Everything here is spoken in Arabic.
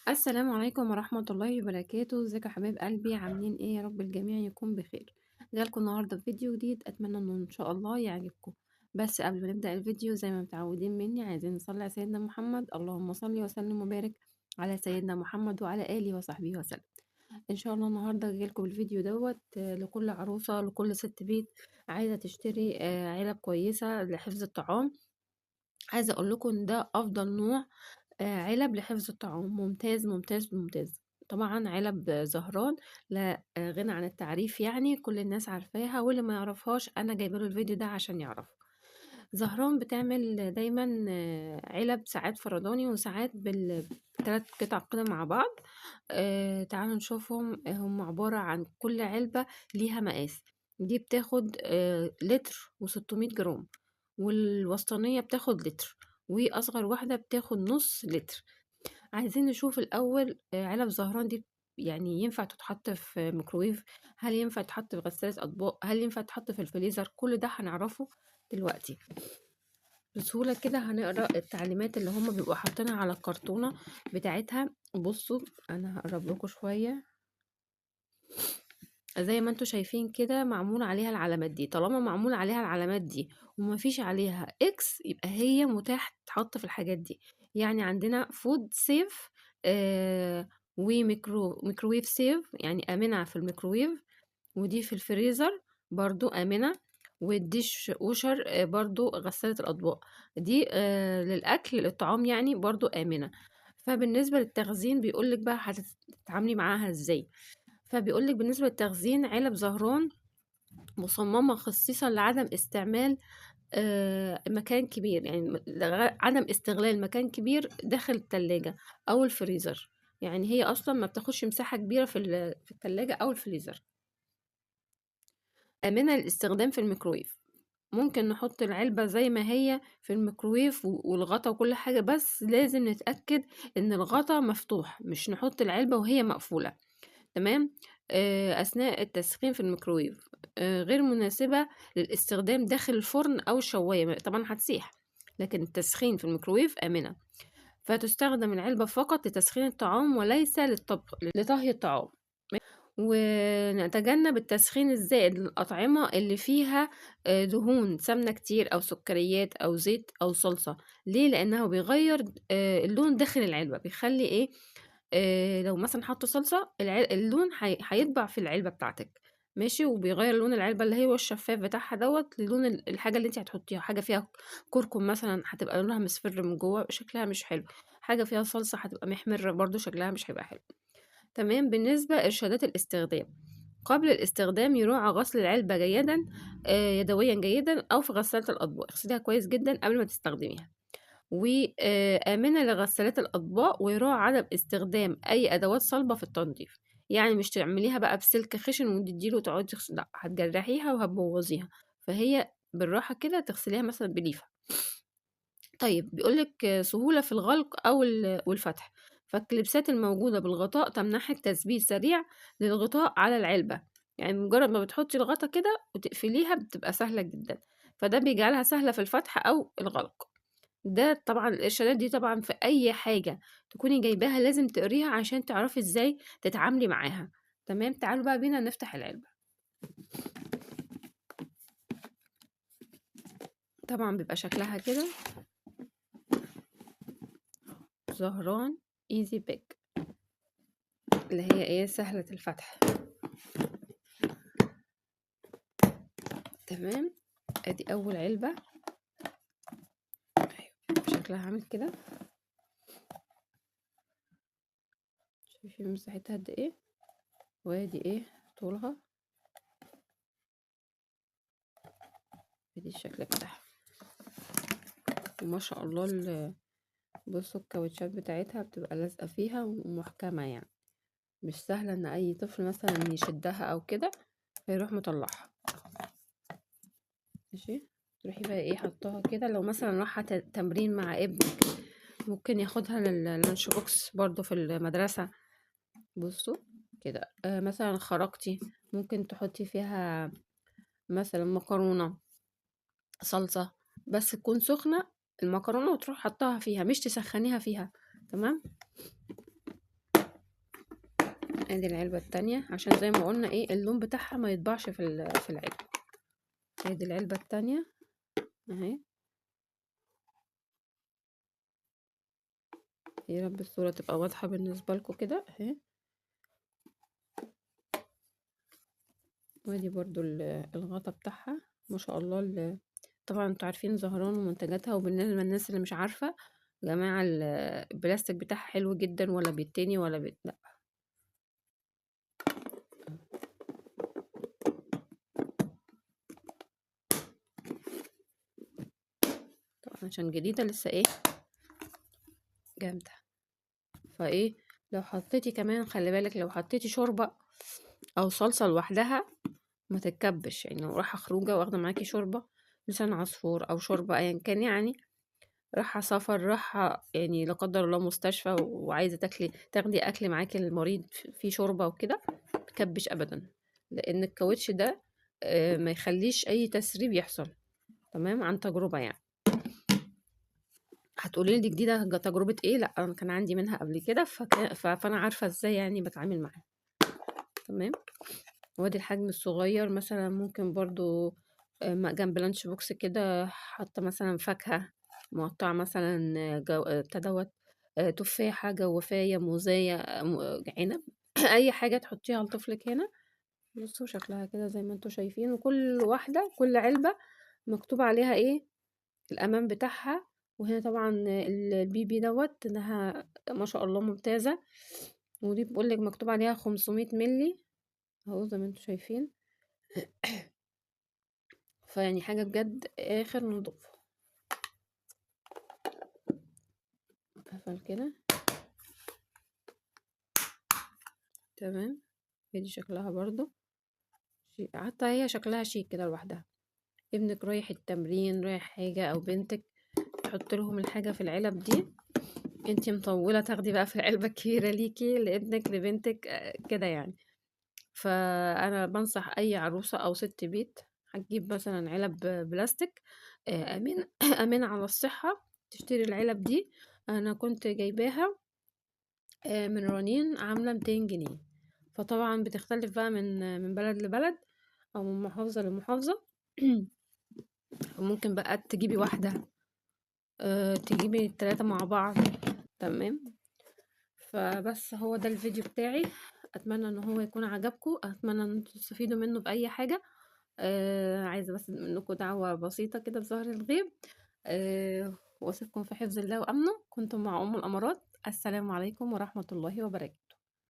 السلام عليكم ورحمة الله وبركاته. ازيكم يا حبايب قلبي؟ عاملين ايه؟ يا رب الجميع يكون بخير. جالكم النهارده فيديو جديد، اتمنى انه ان شاء الله يعجبكم. بس قبل ما نبدأ الفيديو زي ما متعودين مني، عايزين نصلي على سيدنا محمد. اللهم صل وسلم وبارك على سيدنا محمد وعلى آله وصحبه وسلم. ان شاء الله النهارده جايلكم الفيديو لكل عروسة، لكل ست بيت عايزة تشتري علب كويسة لحفظ الطعام. عايزة اقول لكم ان ده افضل نوع علب لحفظ الطعام، ممتاز ممتاز ممتاز. طبعا علب زهران لا غنى عن التعريف، يعني كل الناس عارفاها، واللي ما يعرفهاش انا جايبه له الفيديو ده عشان يعرف. زهران بتعمل دايما علب ساعات فرداني وساعات بالثلاث قطع كده مع بعض. تعالوا نشوفهم. هم عبارة عن كل علبة ليها مقاس. دي بتاخد لتر و600 جرام، والوسطانية بتاخد لتر، واصغر واحدة بتاخد نص لتر. عايزين نشوف الأول علب زهران دي يعني ينفع تتحط في ميكروويف؟ هل ينفع تتحط في غسالة أطباق؟ هل ينفع تتحط في الفريزر؟ كل ده هنعرفه دلوقتي. بسهولة كده هنقرأ التعليمات اللي هما بيبقوا حاطينها على الكرتونة بتاعتها. بصوا، أنا هقرب لكم شوية. زي ما انتوا شايفين كده معمول عليها العلامات دي. طالما معمول عليها العلامات دي ومفيش عليها اكس، يبقى هي متاح تتحط في الحاجات دي. يعني عندنا فود سيف ميكروويف سيف، يعني آمنة في الميكروويف. ودي في الفريزر برضو آمنة. والديش ووشر برضو غسالة الأطباق دي للأكل للطعام، يعني برضو آمنة. فبالنسبة للتخزين بيقولك بقى هتتعاملي معاها ازاي. فبيقولك بالنسبة للتخزين، علب زهران مصممة خصيصا لعدم استعمال مكان كبير، يعني عدم استغلال مكان كبير داخل التلاجة أو الفريزر. يعني هي أصلا ما بتاخدش مساحة كبيرة في التلاجة أو الفريزر. آمنة للاستخدام في الميكرويف. ممكن نحط العلبة زي ما هي في الميكرويف والغطا وكل حاجة، بس لازم نتأكد إن الغطا مفتوح، مش نحط العلبة وهي مقفولة. تمام. أثناء التسخين في الميكروويف غير مناسبة للاستخدام داخل الفرن أو الشواية، طبعا هتسيح. لكن التسخين في الميكروويف آمنة. فتستخدم العلبة فقط لتسخين الطعام وليس للطبخ لطهي الطعام. ونتجنب التسخين الزائد للأطعمة اللي فيها دهون سمنة كتير أو سكريات أو زيت أو صلصة. ليه؟ لأنه بيغير اللون داخل العلبة، بيخلي إيه، لو مثلًا حطّوا صلصة اللون هيطبع في العلبة بتاعتِك، ماشي. وبيغيّر لون العلبة اللي هو الشفاف بتاعها للون الحاجة اللي أنتِ هتحطّيها. حاجة فيها كركم مثلًا هتبقى لونها مصفر من جوّه، شكلها مش حلو. حاجة فيها صلصة هتبقى محمرة برضه، شكلها مش هيبقى حلو. تمام. بالنسبة إرشادات الاستخدام: قبل الاستخدام يُراعى غسل العلبة جيدًا يدويًا جيدًا أو في غسالة الأطباق. اغسليها كويس جدًا قبل ما تستخدميها. وآمنة لغسالات الأطباق، ويراعى عدم استخدام أي أدوات صلبة في التنضيف. يعني مش تعمليها بقى بسلك خشن وتدّي له وتقعدي لأ، هتجرحيها وهتبوظيها. فهي بالراحة كده تغسليها مثلًا بليفة. طيب بيقول لِك سهولة في الغلق أو والفتح. فالكليبسات الموجودة بالغطاء تمنحِك تثبيت سريع للغطاء على العلبة. يعني مجرد ما بتحطي الغطا كده وتقفليها بتبقى سهلة جدًا. فده بيجعلها سهلة في الفتح أو الغلق. ده طبعًا الإرشادات دي طبعًا في أي حاجة تكوني جايباها لازم تقريها عشان تعرفي إزاي تتعاملي معاها. تمام. تعالوا بقى بينا نفتح العلبة. طبعًا بيبقى شكلها كده زهران easy pick، اللي هي إيه، سهلة الفتح. تمام. أدي أول علبة شكلها عامل كده. شايفين مساحتها قد إيه، وأدي إيه طولها. أدي الشكل بتاعها. وما شاء الله بصوا الكاوتشات بتاعتها بتبقى لازقة فيها ومحكمة، يعني مش سهلة إن أي طفل مثلًا يشدها أو كده فيروح مطلعها. ماشي. تروحي بقى ايه حطاها كده. لو مثلا رايحة تمرين مع ابنك ممكن ياخدها لللانش بوكس برضو في المدرسة. بصوا كده. مثلا خرجتي ممكن تحطي فيها مثلا مكرونة، صلصة، بس تكون سخنة المكرونة وتروح حطها فيها، مش تسخنيها فيها. تمام. ادي العلبة التانية عشان زي ما قلنا ايه اللون بتاعها ما يطبعش في العلبة. ادي العلبة التانية اهي، يا رب الصورة تبقى واضحة بالنسبة لكم كده اهي. وادي برضو الغطا بتاعها ما شاء الله. طبعا انتوا عارفين زهران ومنتجاتها، وبالنسبة للناس اللي مش عارفة يا جماعة البلاستيك بتاعها حلو جدا، ولا بيتني ولا لا. طبعا عشان جديدة لسه ايه جامدة. فايه لو حطيتي كمان خلي بالك، لو حطيتي شوربة او صلصة لوحدها ما تتكبش، يعني لو رايحة خروجة واخدة معاكي شوربة لسان عصفور او شوربة ايا كان، يعني رايحة سفر، رايحة يعني لا قدر الله مستشفى وعايزة تاخدي اكل معاكي المريض فيه شوربة وكده، متكبش ابدا، لان الكاوتش ده ما يخليش اي تسريب يحصل. تمام، عن تجربة يعني. هتقولي لي دي جديدة، تجربة ايه؟ لا انا كان عندي منها قبل كده، فانا عارفة ازاي يعني بتعامل معاها. تمام. وادي الحجم الصغير مثلا ممكن برضو جنب لانش بوكس كده، حاطة مثلا فاكهة مقطعة مثلا تدوت تفاحة، جوافية، موزاية، عنب اي حاجة تحطيها لطفلك هنا. بصوا شكلها كده زي ما انتوا شايفين، وكل واحدة كل علبة مكتوب عليها ايه الأمان بتاعها. وهنا طبعا البيبي دوت انها ما شاء الله ممتازة، ودي بقولك مكتوب عليها 500 ملي اهو زي ما انتوا شايفين. فيعني حاجة بجد آخر نضوف. قفل كده تمام. ادي شكلها برضو حتى هي شكلها شيك كده لوحدها. ابنك رايح التمرين، رايح حاجة، أو بنتك تحط لهم الحاجة في العلب دي، انتي مطولة تاخدي بقى في العلبة الكبيرة ليكي لابنك لبنتك كده يعني. فأنا بنصح أي عروسة أو ست بيت هتجيب مثلا علب بلاستيك أمين أمين على الصحة، تشتري العلب دي. أنا كنت جايباها من رنين عاملة 200 جنيه. فطبعا بتختلف بقى من بلد لبلد أو من محافظة لمحافظة. ممكن بقى تجيبي واحدة تجيبي التلاتة مع بعض. تمام. فبس هو ده الفيديو بتاعي، اتمنى ان هو يكون عجبكم، اتمنى ان انتوا تستفيدوا منه باي حاجه. عايزه بس منكم دعوه بسيطه كده بظهر الغيب. واسيبكم في حفظ الله وامنه. كنتم مع ام الامارات. السلام عليكم ورحمه الله وبركاته.